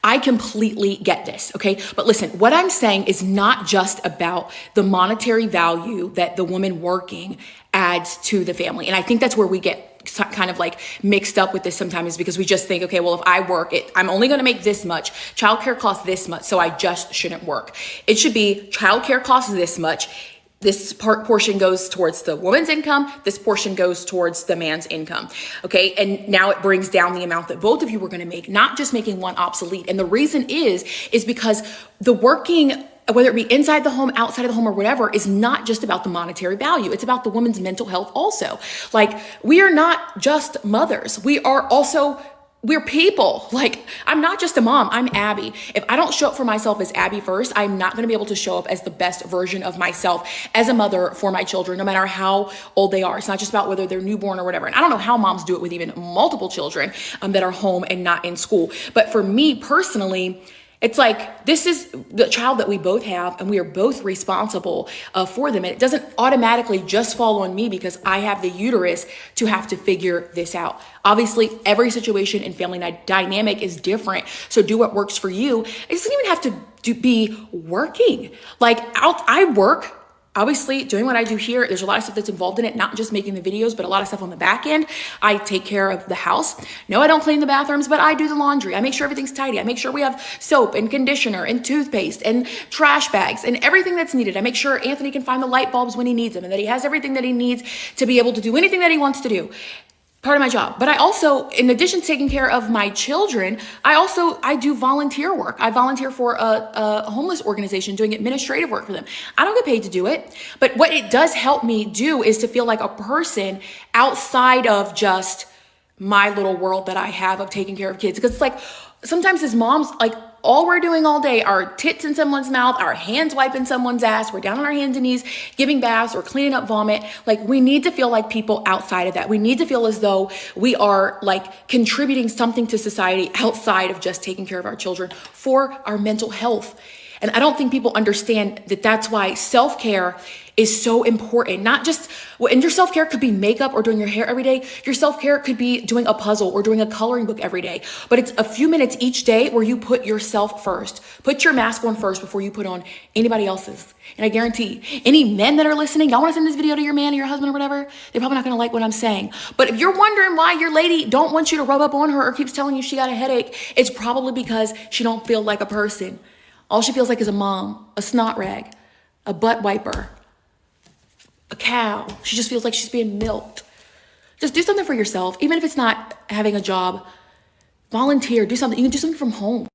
I completely get this, okay? But listen, what I'm saying is not just about the monetary value that the woman working adds to the family. And I think that's where we get kind of like mixed up with this sometimes, is because we just think, okay, well, if I work it, I'm only going to make this much. Childcare costs this much, so I just shouldn't work. It should be childcare costs this much. This portion goes towards the woman's income. This portion goes towards the man's income. Okay. And now it brings down the amount that both of you were going to make, not just making one obsolete. And the reason is because the working, whether it be inside the home, outside of the home, or whatever, is not just about the monetary value. It's about the woman's mental health also. Like, we are not just mothers. We're people. Like, I'm not just a mom, I'm Abby. If I don't show up for myself as Abby first, I'm not gonna be able to show up as the best version of myself as a mother for my children, no matter how old they are. It's not just about whether they're newborn or whatever. And I don't know how moms do it with even multiple children that are home and not in school. But for me personally, it's like, this is the child that we both have, and we are both responsible for them. And it doesn't automatically just fall on me because I have the uterus to have to figure this out. Obviously, every situation and family dynamic is different. So do what works for you. It doesn't even have to be working. Like, I work. Obviously, doing what I do here, there's a lot of stuff that's involved in it, not just making the videos, but a lot of stuff on the back end. I take care of the house. No, I don't clean the bathrooms, but I do the laundry. I make sure everything's tidy. I make sure we have soap and conditioner and toothpaste and trash bags and everything that's needed. I make sure Anthony can find the light bulbs when he needs them, and that he has everything that he needs to be able to do anything that he wants to do. Part of my job. But I also, in addition to taking care of my children, I do volunteer work. I volunteer for a homeless organization doing administrative work for them. I don't get paid to do it, but what it does help me do is to feel like a person outside of just my little world that I have of taking care of kids. Because it's like, sometimes as moms, like, all we're doing all day are tits in someone's mouth, our hands wiping someone's ass, we're down on our hands and knees, giving baths or cleaning up vomit. Like, we need to feel like people outside of that. We need to feel as though we are like contributing something to society outside of just taking care of our children for our mental health. And I don't think people understand that that's why self-care is so important. Not just, and your self-care could be makeup or doing your hair every day. Your self-care could be doing a puzzle or doing a coloring book every day. But it's a few minutes each day where you put yourself first. Put your mask on first before you put on anybody else's. And I guarantee any men that are listening, y'all wanna send this video to your man or your husband or whatever, they're probably not gonna like what I'm saying. But if you're wondering why your lady don't want you to rub up on her or keeps telling you she got a headache, it's probably because she don't feel like a person. All she feels like is a mom, a snot rag, a butt wiper, a cow. She just feels like she's being milked. Just do something for yourself. Even if it's not having a job, volunteer, do something. You can do something from home.